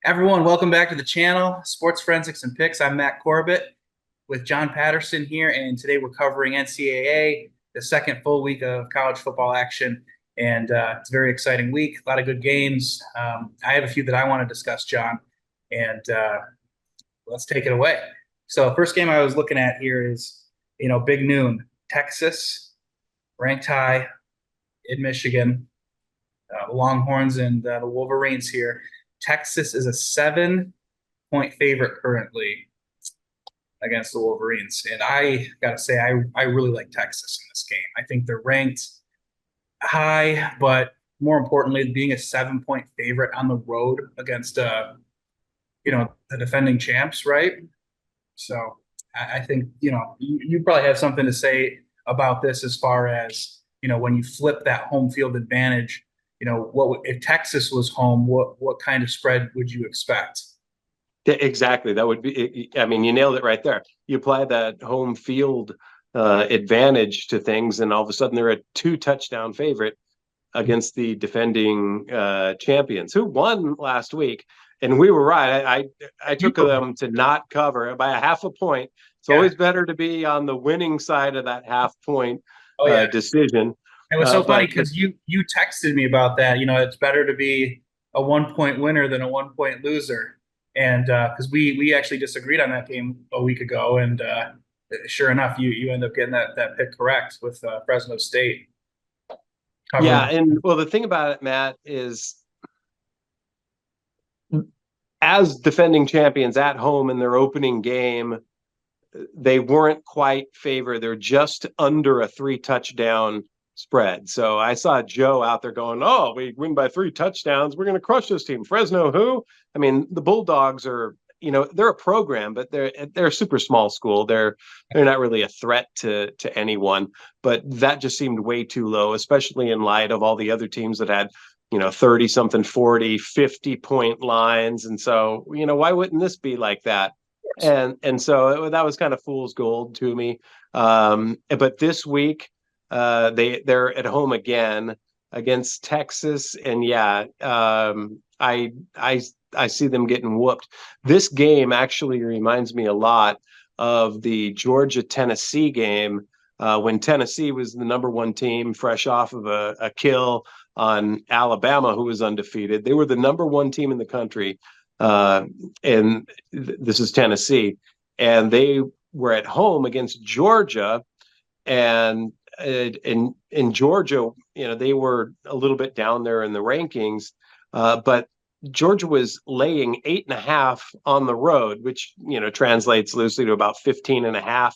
Everyone, welcome back to the channel, Sports Forensics and Picks. I'm Matt Corbett with John Patterson here, and today we're covering NCAA, the second full week of college football action, and it's a very exciting week, a lot of good games. I have a few that I want to discuss, John, and let's take it away. So first game I was looking at here is, big noon, Texas, ranked high in Michigan, the Longhorns and the Wolverines here. Texas is a 7-point favorite currently against the Wolverines. And I got to say, I really like Texas in this game. I think they're ranked high, but more importantly, being a 7-point favorite on the road against, the defending champs, right? So I think, you probably have something to say about this as far as, when you flip that home field advantage, what if Texas was home, what kind of spread would you expect? Exactly. That would be, I mean, you nailed it right there. You apply that home field advantage to things, and all of a sudden they're a 2-touchdown favorite against the defending champions who won last week. And we were right. I took them to not cover by a half a point. It's always better to be on the winning side of that half point Oh yeah. decision. It was so funny because you texted me about that. It's better to be a 1-point winner than a 1-point loser. And because we actually disagreed on that game a week ago, and sure enough, you end up getting that pick correct with Fresno State. Yeah, and well, the thing about it, Matt, is as defending champions at home in their opening game, they weren't quite favored. They're just under a 3-touchdown spread. So I saw Joe out there going, "Oh, we win by 3 touchdowns. We're going to crush this team." Fresno, who? I mean, the Bulldogs are, they're a program, but they're a super small school. They're not really a threat to anyone. But that just seemed way too low, especially in light of all the other teams that had 30 something, 40, 50-point lines. And so, why wouldn't this be like that? And so that was kind of fool's gold to me. But this week, they're at home again against Texas, and I see them getting whooped. This game actually reminds me a lot of the Georgia-Tennessee game when Tennessee was the number one team, fresh off of a kill on Alabama, who was undefeated. They were the number one team in the country, and this is Tennessee, and they were at home against Georgia, and in Georgia, they were a little bit down there in the rankings, but Georgia was laying 8.5 on the road, which, translates loosely to about 15.5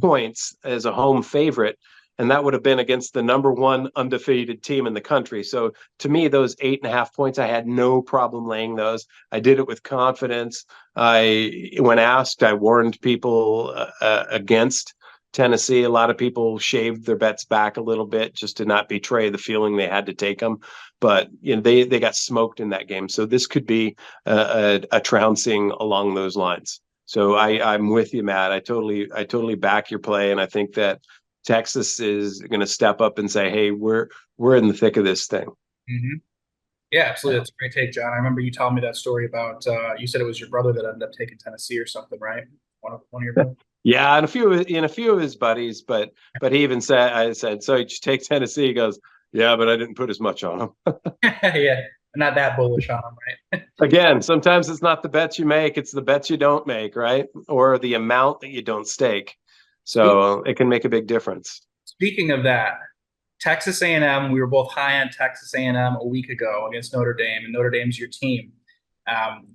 points as a home favorite. And that would have been against the number one undefeated team in the country. So to me, those 8.5 points, I had no problem laying those. I did it with confidence. When asked, I warned people against Tennessee. A lot of people shaved their bets back a little bit just to not betray the feeling they had to take them. But they got smoked in that game. So this could be a trouncing along those lines. So I'm with you, Matt. I totally back your play, and I think that Texas is going to step up and say, "Hey, we're in the thick of this thing." Mm-hmm. Yeah, absolutely. That's a great take, John. I remember you telling me that story about you said it was your brother that ended up taking Tennessee or something, right? One of your brothers. Yeah, and a few of his buddies, but he even said, "I said, so you just take Tennessee." He goes, "Yeah, but I didn't put as much on him." Yeah, not that bullish on him, right? Again, sometimes it's not the bets you make; it's the bets you don't make, right? Or the amount that you don't stake. So it can make a big difference. Speaking of that, Texas A&M, we were both high on Texas A&M a week ago against Notre Dame, and Notre Dame's your team.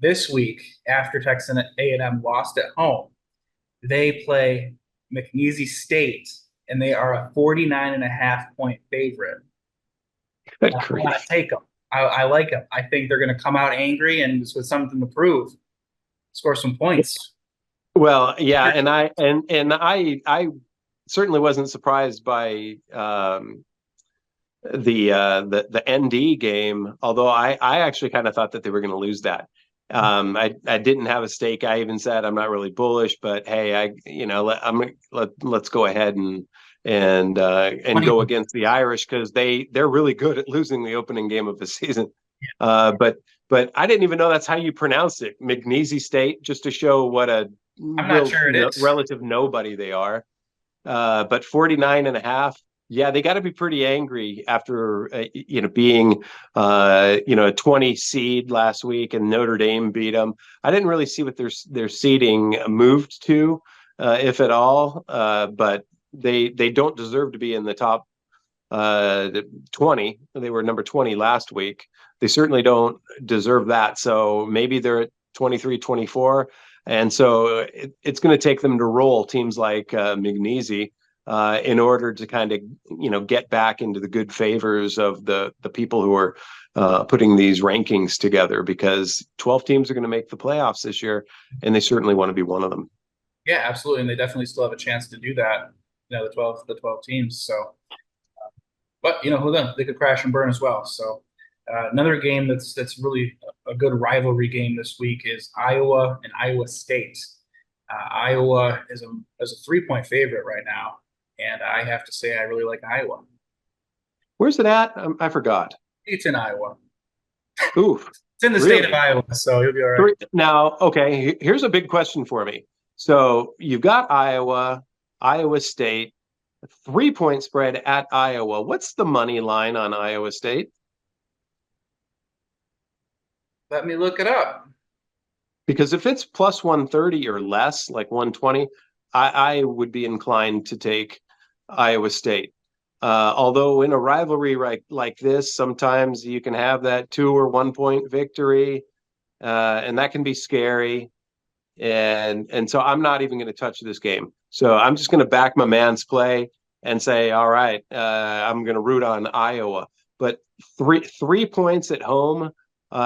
This week, after Texas A&M lost at home, they play McNeese State, and they are a 49.5-point favorite. I want to take them. I like them. I think they're going to come out angry and just with something to prove, score some points. Well, yeah, and I certainly wasn't surprised by the ND game, although I actually kind of thought that they were going to lose that. I didn't have a stake. I even said I'm not really bullish, but hey, let's go ahead and go against the Irish because they're really good at losing the opening game of the season. But I didn't even know that's how you pronounce it. McNeese State, just to show what a I'm not sure it is. relative nobody they are. But 49 and a half. Yeah, they got to be pretty angry after being a 20 seed last week and Notre Dame beat them. I didn't really see what their seeding moved to, if at all. But they don't deserve to be in the top 20. They were number 20 last week. They certainly don't deserve that. So maybe they're at 23, 24. And so it's going to take them to roll teams like McNeese in order to kind of, get back into the good favors of the people who are putting these rankings together, because 12 teams are going to make the playoffs this year, and they certainly want to be one of them. Yeah, absolutely, and they definitely still have a chance to do that. The 12 teams. So, but who then they could crash and burn as well. So, another game that's really a good rivalry game this week is Iowa and Iowa State. Iowa is a 3-point favorite right now, and I have to say I really like Iowa. Where's it at? I forgot. It's in Iowa. Oof. It's in the state of Iowa, so you'll be all right. Now, okay, here's a big question for me. So you've got Iowa, Iowa State, 3-point spread at Iowa. What's the money line on Iowa State? Let me look it up. Because if it's plus 130 or less, like 120, I would be inclined to take Iowa State. Although in a rivalry like this, sometimes you can have that 2 or 1-point victory, and that can be scary. And so I'm not even going to touch this game. So I'm just going to back my man's play and say, all right, I'm going to root on Iowa. But three points at home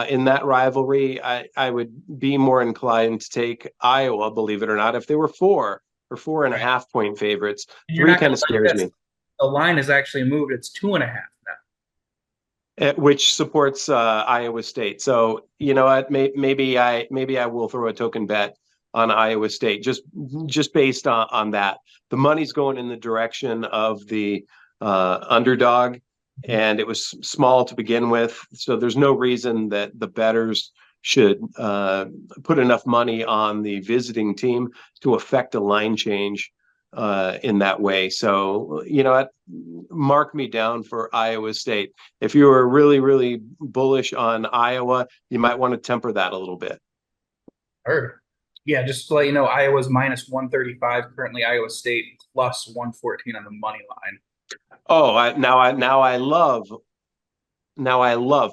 in that rivalry, I would be more inclined to take Iowa, believe it or not. If they were 4 or 4.5-point favorites, three kind of scares me. The line has actually moved. It's 2.5 now. Which supports Iowa State. So you know what? Maybe I will throw a token bet on Iowa State just based on that. The money's going in the direction of the underdog, and it was small to begin with. So there's no reason that the bettors should put enough money on the visiting team to affect a line change in that way. So, mark me down for Iowa State. If you were really, really bullish on Iowa, you might want to temper that a little bit. Heard. Yeah, just to let you know, Iowa's minus 135 currently. Iowa State plus 114 on the money line. Oh, I love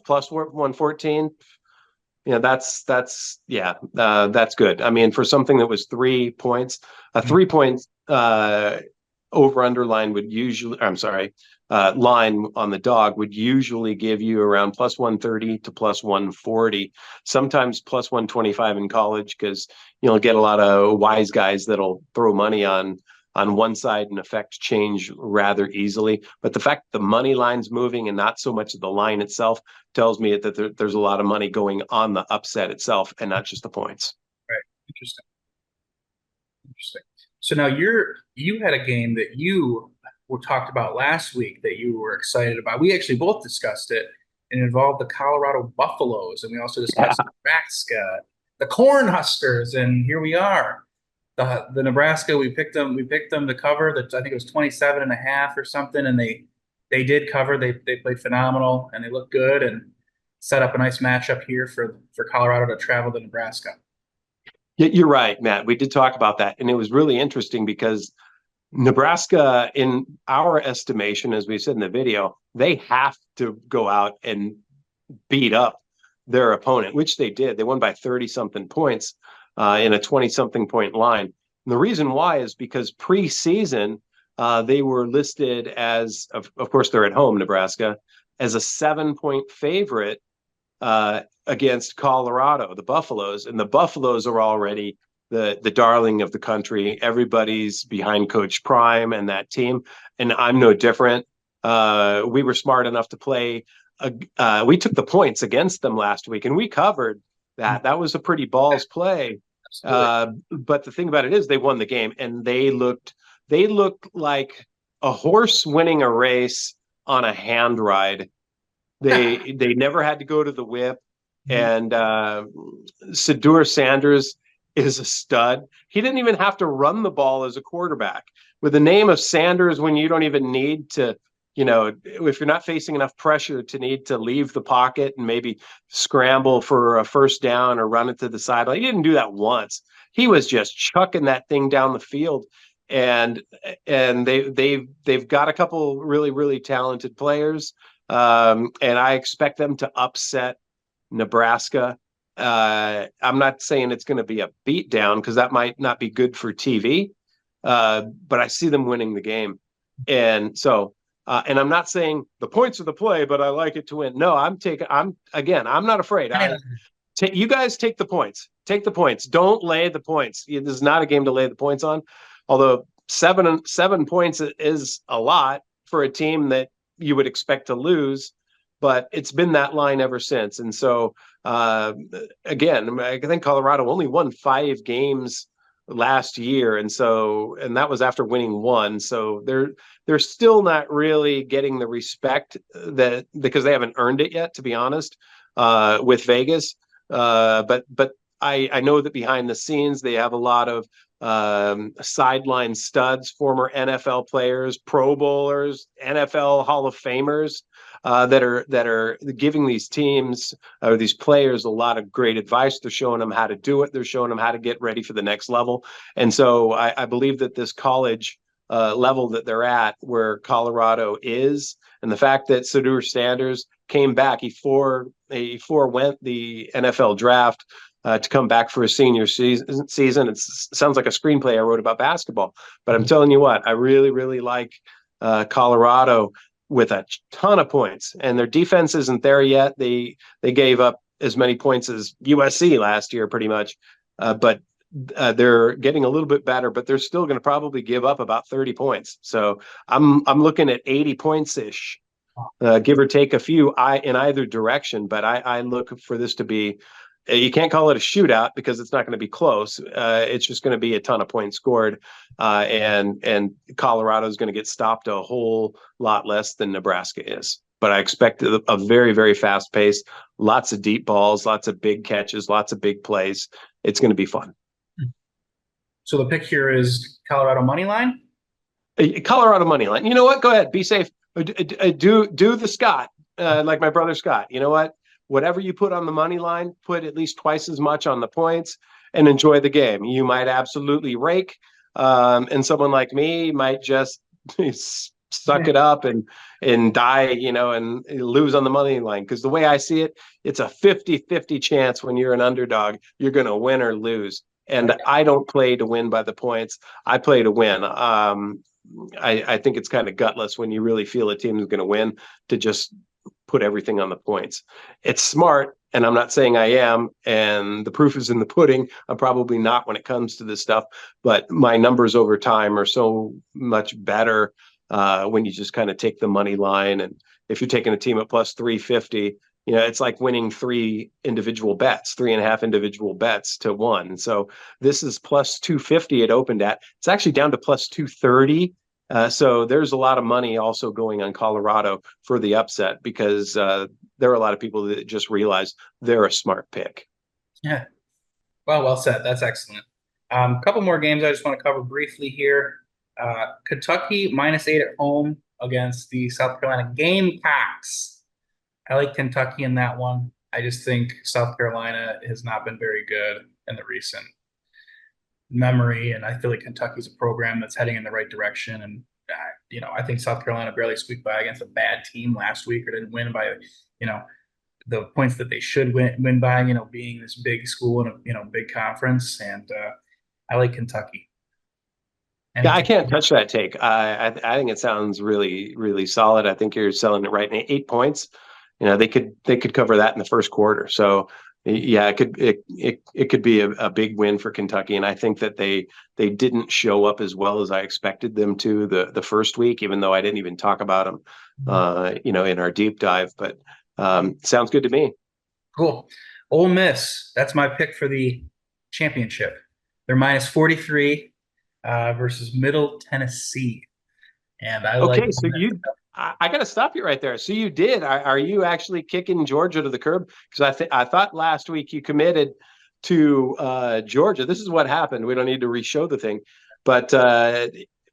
plus 114. That's good. I mean, for something that was 3 points, a 3-point over under line would usually, line on the dog would usually give you around plus 130 to plus 140, sometimes plus 125 in college, because you'll get a lot of wise guys that'll throw money on one side and affect change rather easily. But the fact that the money line's moving and not so much of the line itself tells me that there's a lot of money going on the upset itself and not just the points. Right. Interesting. So now you had a game that you were talked about last week that you were excited about. We actually both discussed it, and it involved the Colorado Buffaloes, and we also discussed Nebraska, the Cornhuskers, and here we are. The Nebraska, we picked them to cover. That I think it was 27.5 or something, and they did cover. They played phenomenal, and they looked good and set up a nice matchup here for Colorado to travel to Nebraska. You're right, Matt. We did talk about that, and it was really interesting because Nebraska, in our estimation, as we said in the video, they have to go out and beat up their opponent, which they did. They won by 30-something points in a 20-something point line. And the reason why is because preseason, they were listed as, of course, they're at home, Nebraska, as a 7-point favorite against Colorado, the Buffaloes. And the Buffaloes are already the darling of the country. Everybody's behind Coach Prime and that team. And I'm no different. We were smart enough to play. We took the points against them last week, and we covered that. That was a pretty balls play. But the thing about it is they won the game, and they looked like a horse winning a race on a hand ride. They never had to go to the whip, Mhm. and Sadur Sanders is a stud. He didn't even have to run the ball as a quarterback. With the name of Sanders, when you don't even need to, if you're not facing enough pressure to need to leave the pocket and maybe scramble for a first down or run it to the sideline, he didn't do that once. He was just chucking that thing down the field, and they've got a couple really talented players, and I expect them to upset Nebraska. I'm not saying it's going to be a beatdown because that might not be good for TV, but I see them winning the game. And so, and I'm not saying the points are the play, but I like it to win. No, I'm not afraid. You guys take the points. Take the points. Don't lay the points. This is not a game to lay the points on. Although 7 points is a lot for a team that you would expect to lose, but it's been that line ever since. And so, again, I think Colorado only won 5 games last year, and that was after winning one. So they're still not really getting the respect that, because they haven't earned it yet, to be honest, with Vegas. But I know that behind the scenes they have a lot of sideline studs, former NFL players, Pro Bowlers, NFL Hall of Famers, that are giving these teams or these players a lot of great advice. They're showing them how to do it. They're showing them how to get ready for the next level. And so I believe that this college level that they're at, where Colorado is, and the fact that Sadur Sanders came back, he forewent the NFL draft to come back for a senior season. It sounds like a screenplay I wrote about basketball, but I'm telling you what, I really like Colorado with a ton of points, and their defense isn't there yet. They gave up as many points as USC last year, pretty much, but they're getting a little bit better. But they're still going to probably give up about 30 points. So I'm looking at 80 points ish, give or take a few in either direction. But I look for this to be. You can't call it a shootout because it's not going to be close. It's just going to be a ton of points scored, and Colorado is going to get stopped a whole lot less than Nebraska is. But I expect a very fast pace, lots of deep balls, lots of big catches, lots of big plays. It's going to be fun. So the pick here is Colorado money line. Colorado money line. You know what? Go ahead. Be safe. Do the Scott, like my brother Scott. You know what? Whatever you put on the money line, put at least twice as much on the points and enjoy the game. You might absolutely rake, and someone like me might just suck it up and die, and lose on the money line. Because the way I see it, it's a 50-50 chance when you're an underdog, you're going to win or lose. And I don't play to win by the points. I play to win. I think it's kind of gutless when you really feel a team is going to win to just put everything on the points. It's smart, and I'm not saying I am, and the proof is in the pudding. I'm probably not when it comes to this stuff, but my numbers over time are so much better when you just kind of take the money line. And if you're taking a team at plus 350, it's like winning 3.5 individual bets to one. So this is plus 250 it opened at. It's actually down to plus 230. So there's a lot of money also going on Colorado for the upset, because there are a lot of people that just realize they're a smart pick. Yeah. Well said. That's excellent. A couple more games I just want to cover briefly here. Kentucky -8 at home against the South Carolina Gamecocks. I like Kentucky in that one. I just think South Carolina has not been very good in the recent memory, and I feel like Kentucky's a program that's heading in the right direction. And I think South Carolina barely squeaked by against a bad team last week, or didn't win by the points that they should win by. Being this big school and a big conference, and I like Kentucky. Yeah, I Anything? can't touch that take. I think it sounds really solid. I think you're selling it right in 8 points. They could cover that in the first quarter. So yeah, it could be a big win for Kentucky. And I think that they didn't show up as well as I expected them to the first week, even though I didn't even talk about them in our deep dive. But sounds good to me. Cool. Ole Miss, that's my pick for the championship. They're -43 versus Middle Tennessee. And I like Okay, so I got to stop you right there. So you did. Are you actually kicking Georgia to the curb? Because I thought last week you committed to Georgia. This is what happened. We don't need to re-show the thing, but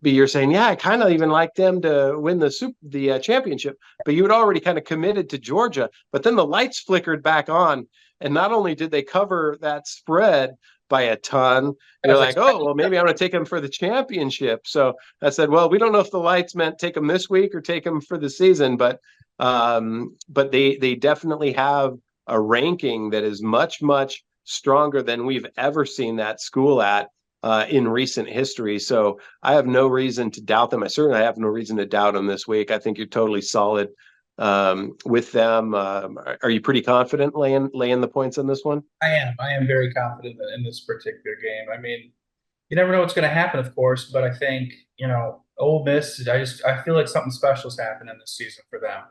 you're saying, yeah, I kind of even like them to win the championship. But you had already kind of committed to Georgia. But then the lights flickered back on, and not only did they cover that spread by a ton, I you're was like, oh, expecting well, that. maybe I'm going to take them for the championship. So I said, well, we don't know if the lights meant take them this week or take them for the season, but they definitely have a ranking that is much stronger than we've ever seen that school at in recent history. So I have no reason to doubt them. I certainly have no reason to doubt them this week. I think you're totally solid with them. Are you pretty confident laying the points on this one? I am. I am very confident in this particular game. I mean, you never know what's going to happen, of course, but I think, Ole Miss, I feel like something special is happening this season for them.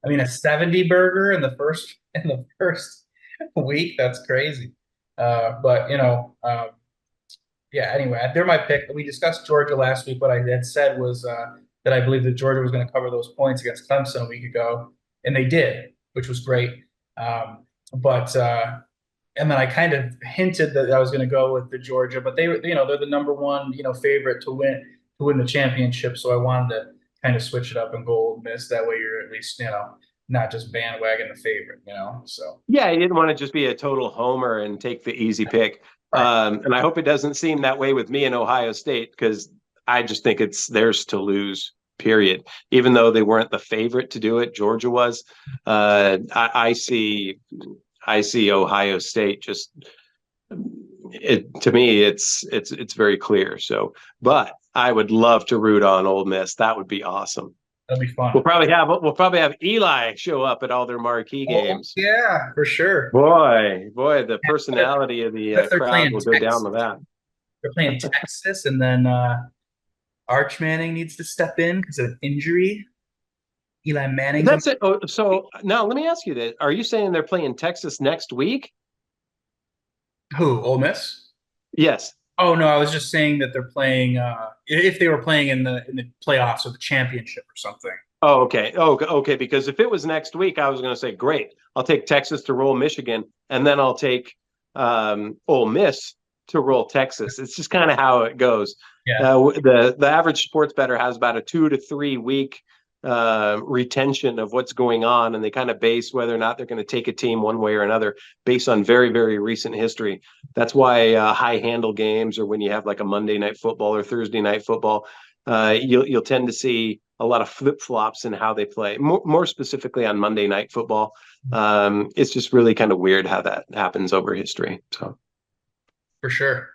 I mean, a 70 burger in the first week, that's crazy. But yeah, anyway, they're my pick. We discussed Georgia last week. What I had said was that I believe that Georgia was going to cover those points against Clemson a week ago, and they did, which was great. But and then I kind of hinted that I was going to go with the Georgia, but they're the number one, favorite to win the championship. So I wanted to kind of switch it up and go Ole Miss. That way, you're at least, not just bandwagon the favorite. So Yeah, he didn't want to just be a total homer and take the easy pick. right, And I hope it doesn't seem that way with me in Ohio State because I just think it's theirs to lose, period. Even though they weren't the favorite to do it, Georgia was. I see Ohio State just to me it's very clear. So, but I would love to root on Ole Miss. That would be awesome. that'll be fun. We'll probably have Eli show up at all their marquee Oh games. yeah, for sure. Boy, the personality of the What if they're crowd playing will go down Texas? with that. They're playing Texas, and then Arch Manning needs to step in because of an injury. Eli Manning's on That's it. Oh, so now let me ask you this: Are you saying they're playing Texas next week? who? Ole Miss? Yes. Oh no, I was just saying that they're playing if they were playing in the playoffs or the championship or something. Oh, okay. Oh, okay. Because if it was next week, I was going to say, great. I'll take Texas to roll Michigan, and then I'll take Ole Miss to roll Texas. It's just kind of how it goes. Yeah, The average sports bettor has about a 2 to 3 week retention of what's going on, and they kind of base whether or not they're going to take a team one way or another based on very recent history. That's why high handle games, or when you have like a Monday night football or Thursday night football, you'll tend to see a lot of flip flops in how they play. More specifically on Monday night football, it's just really kind of weird how that happens over history. So. for sure.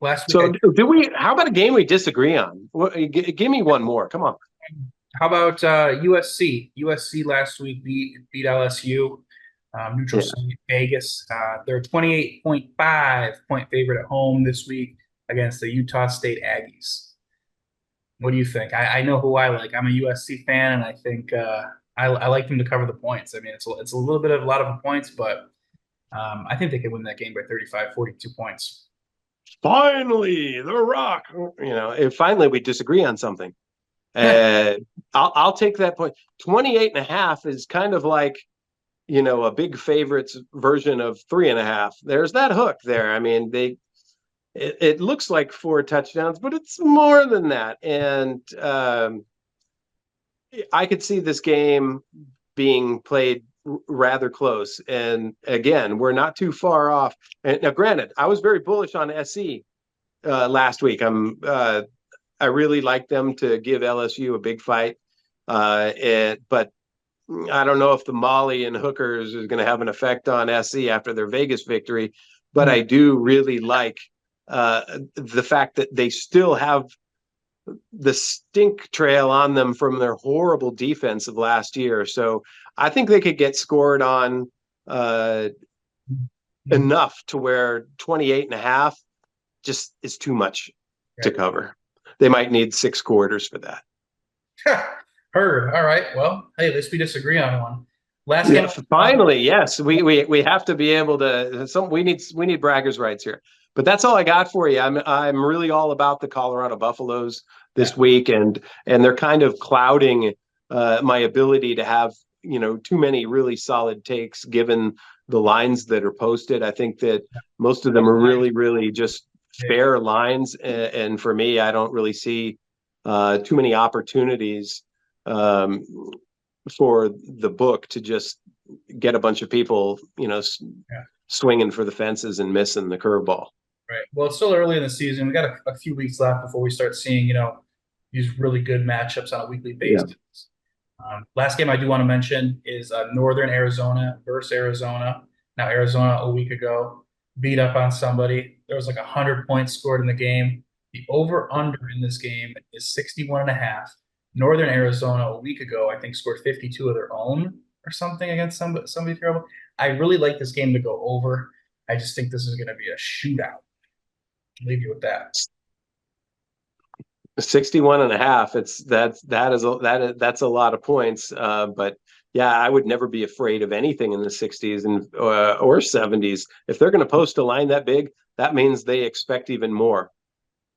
Last week, So do we? How about a game we disagree on? Give me one more. Come on. how about USC? USC last week beat LSU, neutral Yeah. site Vegas. They're a 28.5 point favorite at home this week against the Utah State Aggies. What do you think? I know who I like. I'm a USC fan, and I think I like them to cover the points. I mean, it's a little bit of a lot of points, but I think they could win that game by 35, 42 points. Finally, The Rock. And finally we disagree on something. Uh, I'll take that point. 28.5 is kind of like, a big favorites version of 3.5. There's that hook there. I mean, it looks like 4 touchdowns, but it's more than that. And I could see this game being played rather close. And again, we're not too far off. And now, granted, I was very bullish on SC last week. I really like them to give LSU a big fight. But I don't know if the Molly and hookers is going to have an effect on SC after their Vegas victory. But I do really like the fact that they still have the stink trail on them from their horrible defense of last year. So I think they could get scored on enough to where 28.5 just is too much to cover. They might need 6 quarters for that. Heard. All right. Well, hey, at least we disagree on one. Last Yeah, game. finally, yes, we have to be able to. We need braggers' rights here. But that's all I got for you. I'm really all about the Colorado Buffaloes this week, and they're kind of clouding my ability to have too many really solid takes given the lines that are posted. I think that most of them are really, really just fair lines, and for me, I don't really see too many opportunities for the book to just get a bunch of people, swinging for the fences and missing the curveball. Right. Well, it's still early in the season. We got a few weeks left before we start seeing, these really good matchups on a weekly Yeah. basis. Last game I do want to mention is Northern Arizona versus Arizona. Now, Arizona a week ago beat up on somebody. There was like 100 points scored in the game. The over-under in this game is 61.5. Northern Arizona a week ago, I think, scored 52 of their own or something against somebody terrible. I really like this game to go over. I just think this is going to be a shootout. I'll leave you with that. 61.5. That's a lot of points. But yeah, I would never be afraid of anything in the 60s and or 70s. If they're going to post a line that big, that means they expect even more.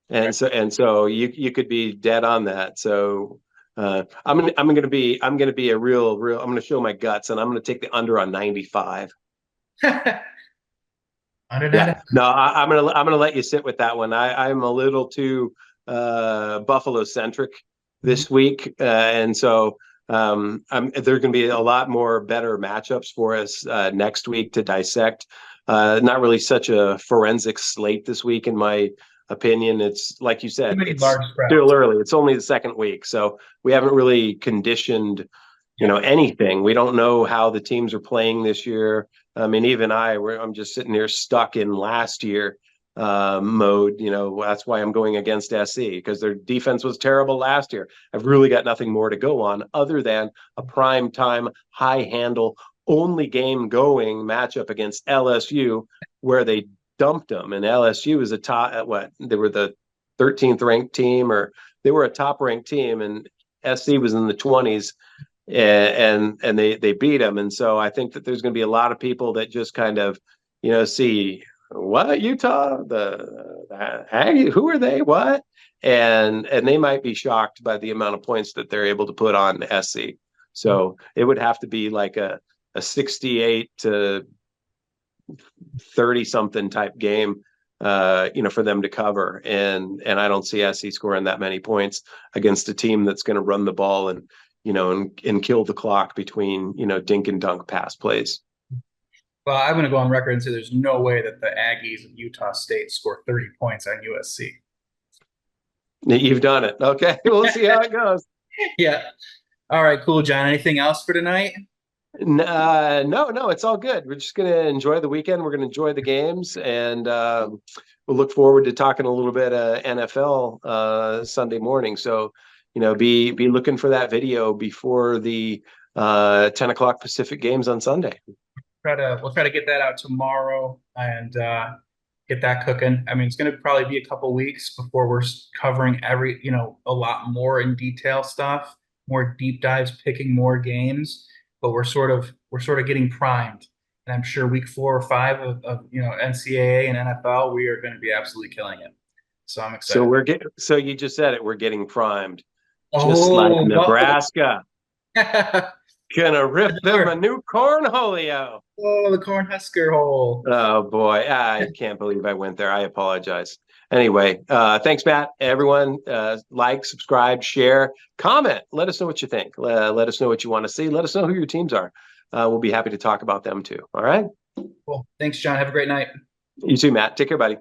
And so you could be dead on that. So I'm gonna be I'm gonna show my guts, and I'm gonna take the under on 95. Under Yeah, that. no, I'm gonna let you sit with that one. I'm a little too Buffalo centric this week, and so there's going to be a lot more better matchups for us next week to dissect. Not really such a forensic slate this week, in my opinion. It's like you said, it's still early. It's only the second week, so we haven't really conditioned anything. We don't know how the teams are playing this year. I mean, even I'm just sitting here stuck in last year mode. That's why I'm going against SC, because their defense was terrible last year. I've really got nothing more to go on other than a prime time, high handle, only game going matchup against LSU, where they dumped them. And LSU is a top, they were the 13th ranked team, or they were a top ranked team, and SC was in the 20s. And they beat them. And so I think that there's going to be a lot of people that just kind of see, what, Utah, the Aggie, who are they, what, and they might be shocked by the amount of points that they're able to put on SC. So it would have to be like a 68 to 30 something type game for them to cover, and I don't see SC scoring that many points against a team that's going to run the ball and kill the clock between, dink and dunk pass plays. Well, I'm going to go on record and say there's no way that the Aggies of Utah State score 30 points on USC. You've done it. Okay, we'll see how it goes. Yeah. All right, cool, John. Anything else for tonight? No, it's all good. We're just going to enjoy the weekend. We're going to enjoy the games, and we'll look forward to talking a little bit NFL Sunday morning. So, be looking for that video before the 10 o'clock Pacific games on Sunday. We'll try to get that out tomorrow and get that cooking. I mean, it's going to probably be a couple weeks before we're covering a lot more in detail stuff, more deep dives, picking more games. But we're sort of getting primed, and I'm sure week 4 or 5 of NCAA and NFL, we are going to be absolutely killing it. So I'm excited. So you just said it. We're getting primed, just like Nebraska. Gonna rip them a new cornholio. Oh, the Cornhusker hole. Oh boy, I can't believe I went there. I apologize. Anyway, thanks, Matt. Everyone, like, subscribe, share, comment. Let us know what you think. Let us know what you want to see. Let us know who your teams are. We'll be happy to talk about them too. All right. Cool. Thanks, John. Have a great night. You too, Matt. Take care, buddy.